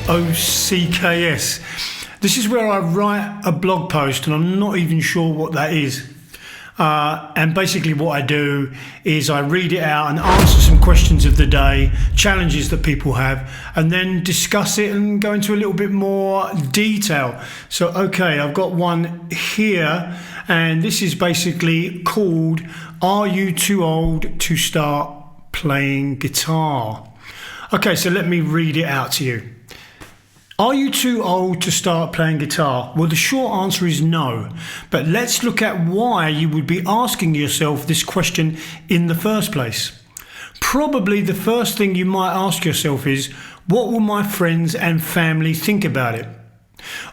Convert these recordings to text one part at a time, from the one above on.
blogocks. This is where I write a blog post and I'm not even sure what that is. And basically what I do is I read it out and answer some questions of the day, challenges that people have, and then discuss it and go into a little bit more detail. So, okay, I've got one here, and this is basically called, Are You Too Old to Start Playing Guitar? Okay, so let me read it out to you. Are you too old to start playing guitar? Well, the short answer is no. But let's look at why you would be asking yourself this question in the first place. Probably the first thing you might ask yourself is, what will my friends and family think about it?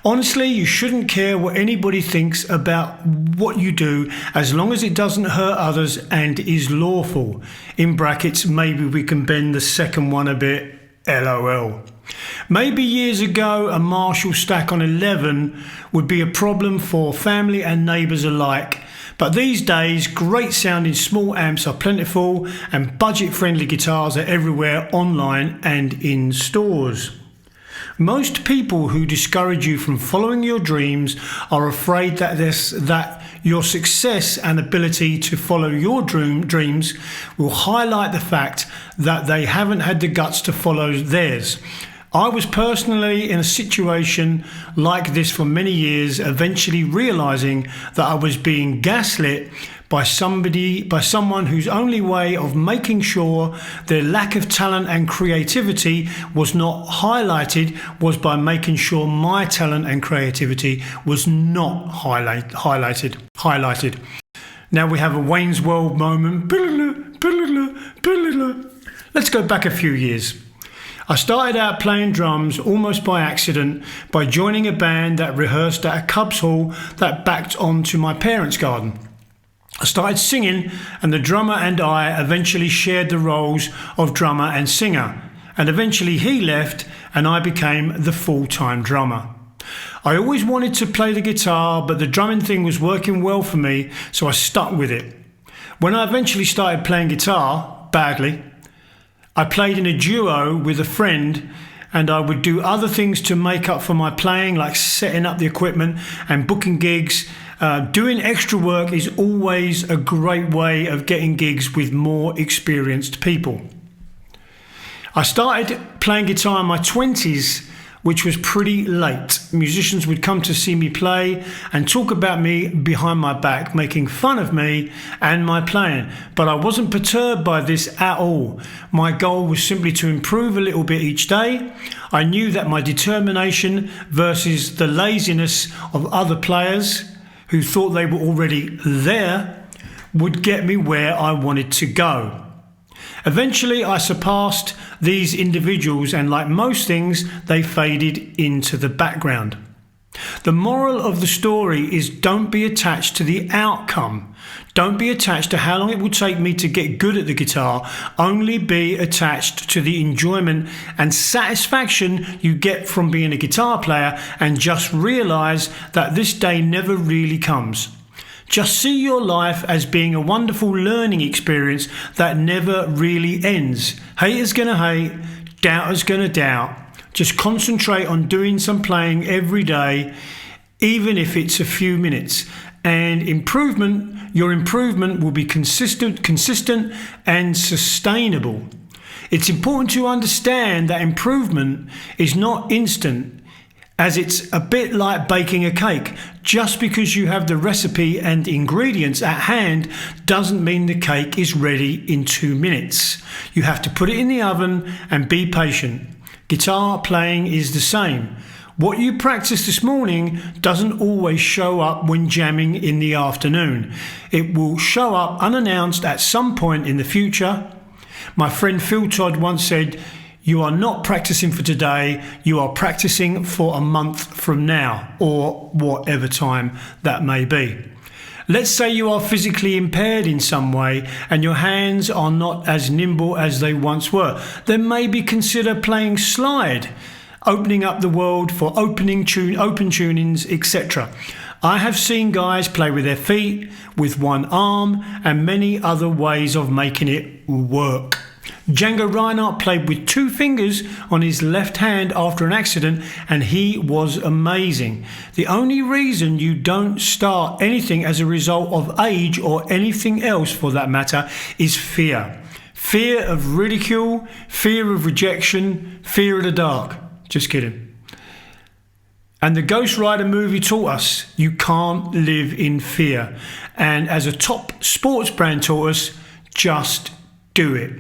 Honestly, you shouldn't care what anybody thinks about what you do as long as it doesn't hurt others and is lawful. In brackets, maybe we can bend the second one a bit, LOL. Maybe years ago a Marshall stack on 11 would be a problem for family and neighbours alike, but these days great sounding small amps are plentiful and budget friendly guitars are everywhere online and in stores. Most people who discourage you from following your dreams are afraid that your success and ability to follow your dreams will highlight the fact that they haven't had the guts to follow theirs. I was personally in a situation like this for many years, eventually realizing that I was being gaslit by someone whose only way of making sure their lack of talent and creativity was not highlighted was by making sure my talent and creativity was not highlighted. Now we have a Wayne's World moment. Let's go back a few years. I started out playing drums almost by accident by joining a band that rehearsed at a Cubs hall that backed onto my parents' garden. I started singing, and the drummer and I eventually shared the roles of drummer and singer, and eventually he left and I became the full-time drummer. I always wanted to play the guitar, but the drumming thing was working well for me, so I stuck with it. When I eventually started playing guitar, badly, I played in a duo with a friend, and I would do other things to make up for my playing, like setting up the equipment and booking gigs. Doing extra work is always a great way of getting gigs with more experienced people. I started playing guitar in my 20s, which was pretty late. Musicians would come to see me play and talk about me behind my back, making fun of me and my playing. But I wasn't perturbed by this at all. My goal was simply to improve a little bit each day. I knew that my determination versus the laziness of other players who thought they were already there would get me where I wanted to go. Eventually I surpassed these individuals, and like most things, they faded into the background. The moral of the story is, don't be attached to the outcome. Don't be attached to how long it will take me to get good at the guitar. Only be attached to the enjoyment and satisfaction you get from being a guitar player, and just realize that this day never really comes. Just see your life as being a wonderful learning experience that never really ends. Haters gonna hate, doubters gonna doubt. Just concentrate on doing some playing every day, even if it's a few minutes. And your improvement will be consistent and sustainable. It's important to understand that improvement is not instant, as it's a bit like baking a cake. Just because you have the recipe and ingredients at hand doesn't mean the cake is ready in 2 minutes. You have to put it in the oven and be patient. Guitar playing is the same. What you practice this morning doesn't always show up when jamming in the afternoon. It will show up unannounced at some point in the future. My friend Phil Todd once said, "You are not practicing for today, you are practicing for a month from now," or whatever time that may be. Let's say you are physically impaired in some way and your hands are not as nimble as they once were. Then maybe consider playing slide, opening up the world for open tunings, etc. I have seen guys play with their feet, with one arm, and many other ways of making it work. Django Reinhardt played with 2 fingers on his left hand after an accident, and he was amazing. The only reason you don't start anything as a result of age, or anything else for that matter, is fear. Fear of ridicule, fear of rejection, fear of the dark. Just kidding. And the Ghost Rider movie taught us you can't live in fear. And as a top sports brand taught us, just do it.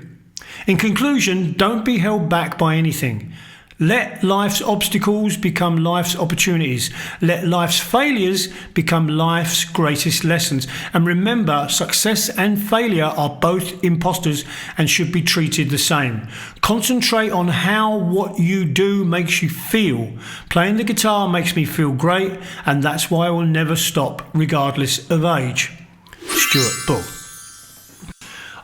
In conclusion, don't be held back by anything. Let life's obstacles become life's opportunities. Let life's failures become life's greatest lessons. And remember, success and failure are both imposters and should be treated the same. Concentrate on how what you do makes you feel. Playing the guitar makes me feel great, and that's why I will never stop, regardless of age. Stuart Bull.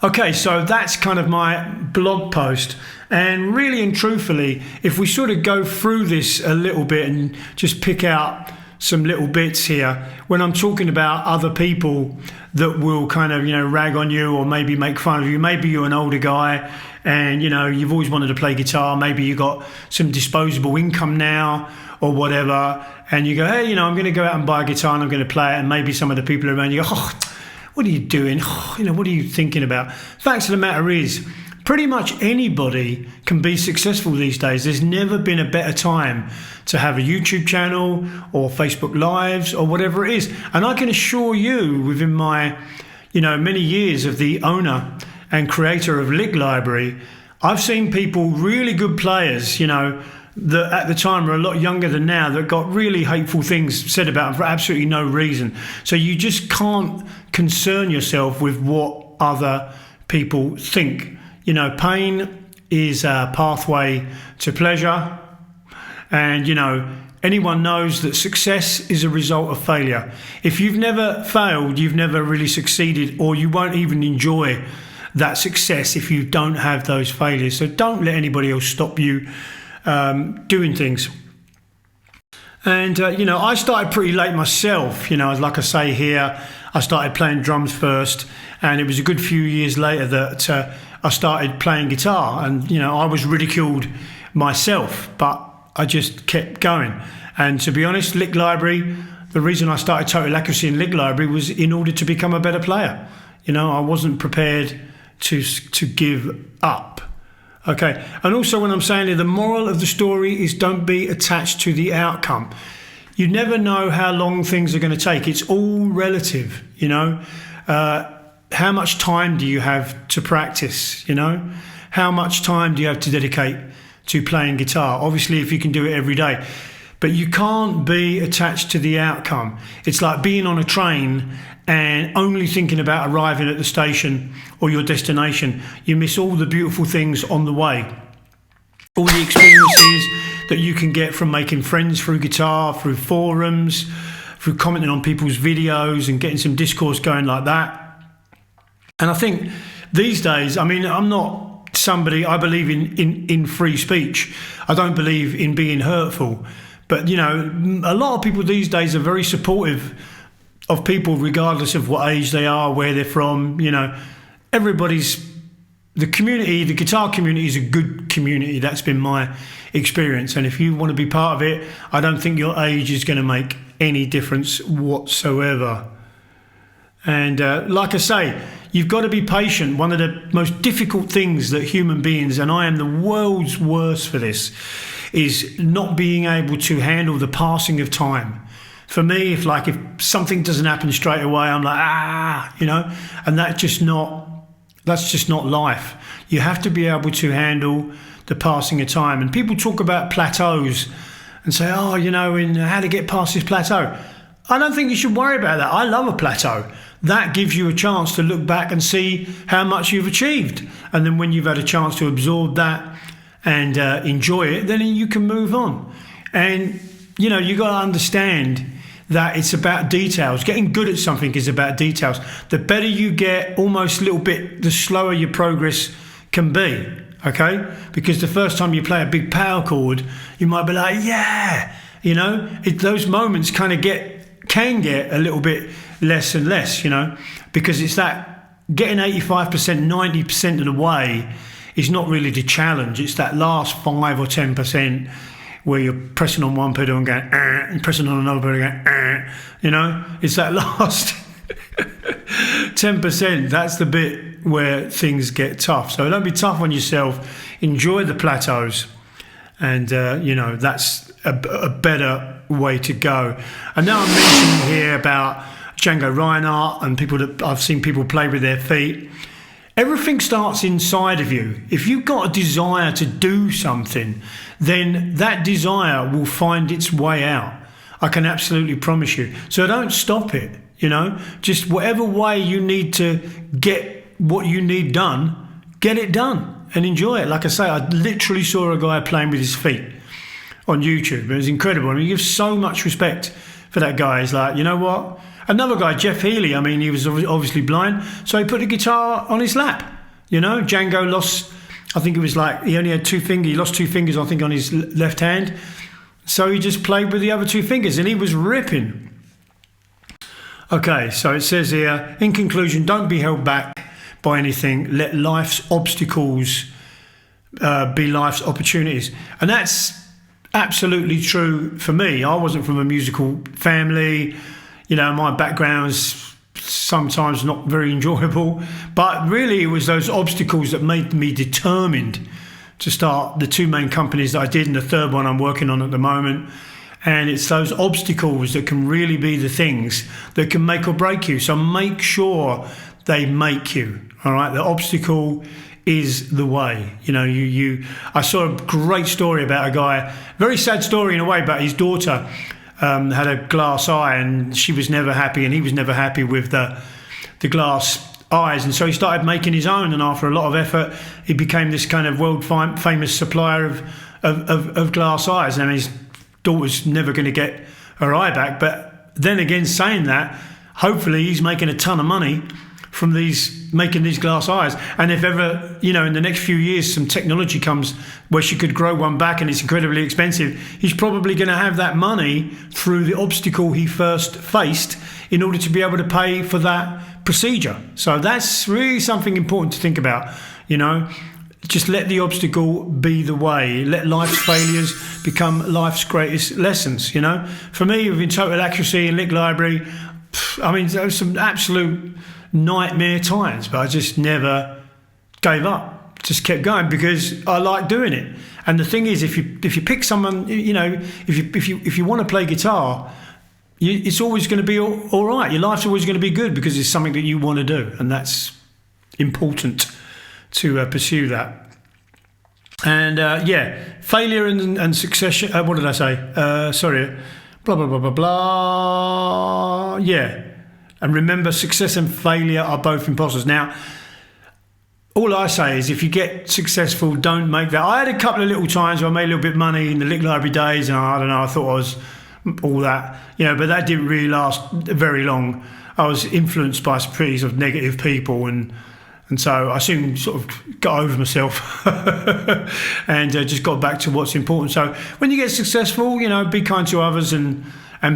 Okay, so that's kind of my blog post. And really and truthfully, if we sort of go through this a little bit and just pick out some little bits here, when I'm talking about other people that will kind of, rag on you or maybe make fun of you, maybe you're an older guy and, you've always wanted to play guitar, maybe you got some disposable income now or whatever, and you go, hey, I'm going to go out and buy a guitar and I'm going to play it, and maybe some of the people around you go, oh, what are you doing? What are you thinking about? Fact of the matter is, pretty much anybody can be successful these days. There's never been a better time to have a YouTube channel or Facebook Lives or whatever it is. And I can assure you, within my, many years of the owner and creator of Lick Library, I've seen people, really good players, that at the time were a lot younger than now, that got really hateful things said about them for absolutely no reason. So you just can't concern yourself with what other people think. Pain is a pathway to pleasure, and anyone knows that success is a result of failure. If you've never failed, you've never really succeeded, or you won't even enjoy that success if you don't have those failures. So don't let anybody else stop you doing things. And I started pretty late myself. Like I say here, I started playing drums first, and it was a good few years later that I started playing guitar. And I was ridiculed myself, but I just kept going. And to be honest, Lick Library, the reason I started Total Accuracy in Lick Library was in order to become a better player. I wasn't prepared to give up. Okay, and also when I'm saying here, the moral of the story is don't be attached to the outcome. You never know how long things are going to take. It's all relative, How much time do you have to practice, How much time do you have to dedicate to playing guitar? Obviously, if you can do it every day. But you can't be attached to the outcome. It's like being on a train and only thinking about arriving at the station or your destination. You miss all the beautiful things on the way. All the experiences that you can get from making friends through guitar, through forums, through commenting on people's videos and getting some discourse going like that. And I think these days, I'm not somebody, I believe in free speech. I don't believe in being hurtful. But, a lot of people these days are very supportive of people regardless of what age they are, where they're from. The community, the guitar community is a good community. That's been my experience. And if you want to be part of it, I don't think your age is going to make any difference whatsoever. And like I say, you've got to be patient. One of the most difficult things that human beings, and I am the world's worst for this, is not being able to handle the passing of time. For me, if something doesn't happen straight away, I'm like, and that's just not life. You have to be able to handle the passing of time. And people talk about plateaus and say, and how to get past this plateau. I don't think you should worry about that. I love a plateau. That gives you a chance to look back and see how much you've achieved. And then when you've had a chance to absorb that and enjoy it, then you can move on. And, you got to understand that it's about details. Getting good at something is about details. The better you get, almost a little bit, the slower your progress can be, okay? Because the first time you play a big power chord, you might be like, yeah, those moments can get a little bit less and less, because it's that getting 85%, 90% of the way is not really the challenge. It's that last 5 or 10% where you're pressing on one pedal and going, and pressing on another pedal and going, you know? It's that last 10%. That's the bit where things get tough. So don't be tough on yourself. Enjoy the plateaus. And, you know, that's a better way to go. And now I'm mentioning here about Django Reinhardt and people that I've seen people play with their feet. Everything starts inside of you. If you've got a desire to do something, then that desire will find its way out. I can absolutely promise you. So don't stop it, you know. Just whatever way you need to get what you need done, get it done and enjoy it. Like I say, I literally saw a guy playing with his feet on YouTube. It was incredible. I mean, you give so much respect for that guy. He's like, you know what? Another guy, Jeff Healy, I mean, he was obviously blind, so he put the guitar on his lap. You know, Django lost, I think it was like, he only had 2 fingers, he lost 2 fingers, I think, on his left hand. So he just played with the other 2 fingers, and he was ripping. Okay, so it says here, in conclusion, don't be held back by anything. Let life's obstacles be life's opportunities. And that's absolutely true for me. I wasn't from a musical family. You know, my background's sometimes not very enjoyable, but really it was those obstacles that made me determined to start the 2 main companies that I did and the 3rd one I'm working on at the moment. And it's those obstacles that can really be the things that can make or break you. So make sure they make you, all right? The obstacle is the way. You know, I saw a great story about a guy, very sad story in a way, about his daughter had a glass eye, and she was never happy, and he was never happy with the glass eyes, and so he started making his own. And after a lot of effort, he became this kind of world famous supplier of glass eyes. And his daughter's never going to get her eye back. But then again, saying that, hopefully he's making a ton of money from making these glass eyes. And if ever, you know, in the next few years some technology comes where she could grow one back and it's incredibly expensive, he's probably going to have that money through the obstacle he first faced in order to be able to pay for that procedure. So that's really something important to think about. You know, just let the obstacle be the way. Let life's failures become life's greatest lessons. You know, for me, with Total Accuracy and Lick Library, I mean, there was some absolute nightmare times, but I just never gave up. Just kept going because I like doing it. And the thing is, if you pick someone, you know, if you want to play guitar, it's always going to be all right. Your life's always going to be good because it's something that you want to do, and that's important to pursue that. And yeah, failure and success. What did I say? Sorry. Blah blah blah blah blah. Yeah. And remember, success and failure are both imposters. Now, all I say is if you get successful, don't make that. I had a couple of little times where I made a little bit of money in the Lick Library days, and I don't know, I thought I was all that, you know, but that didn't really last very long. I was influenced by some pretty sort of negative people, and so I soon sort of got over myself and just got back to what's important. So when you get successful, you know, be kind to others and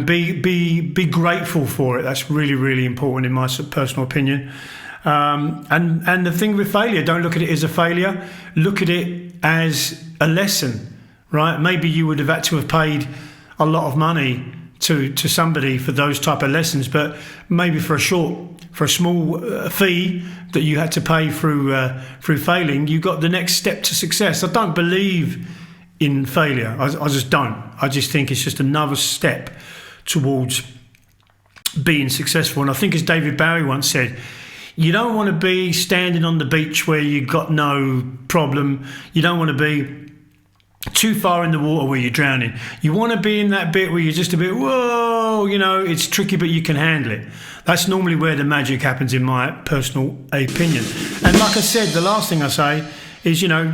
be grateful for it. That's really, really important in my personal opinion. And the thing with failure, don't look at it as a failure. Look at it as a lesson, right? Maybe you would have had to have paid a lot of money to somebody for those type of lessons, but maybe for a small fee that you had to pay through failing, you got the next step to success. I don't believe in failure. I just don't. I just think it's just another step towards being successful. And I think, as David Bowie once said, you don't want to be standing on the beach where you've got no problem. You don't want to be too far in the water where you're drowning. You want to be in that bit where you're just a bit, whoa, you know, it's tricky, but you can handle it. That's normally where the magic happens, in my personal opinion. And like I said, the last thing I say is, you know,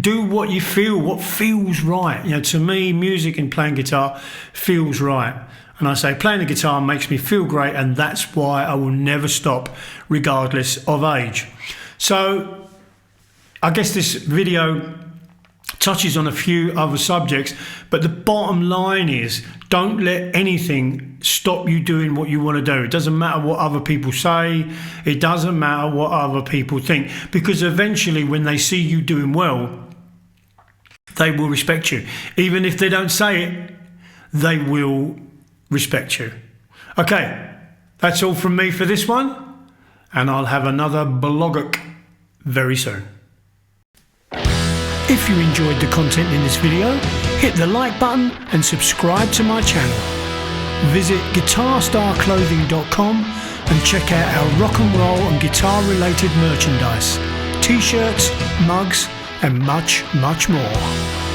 do what you feel, what feels right. You know, to me, music and playing guitar feels right. And I say playing the guitar makes me feel great, and that's why I will never stop, regardless of age. So I guess this video touches on a few other subjects, but the bottom line is don't let anything stop you doing what you want to do. It doesn't matter what other people say, it doesn't matter what other people think, because eventually when they see you doing well, they will respect you. Even if they don't say it, they will respect you. Okay, that's all from me for this one, and I'll have another blogger very soon. If you enjoyed the content in this video, hit the like button and subscribe to my channel. Visit guitarstarclothing.com and check out our rock and roll and guitar related merchandise, t-shirts, mugs and much more.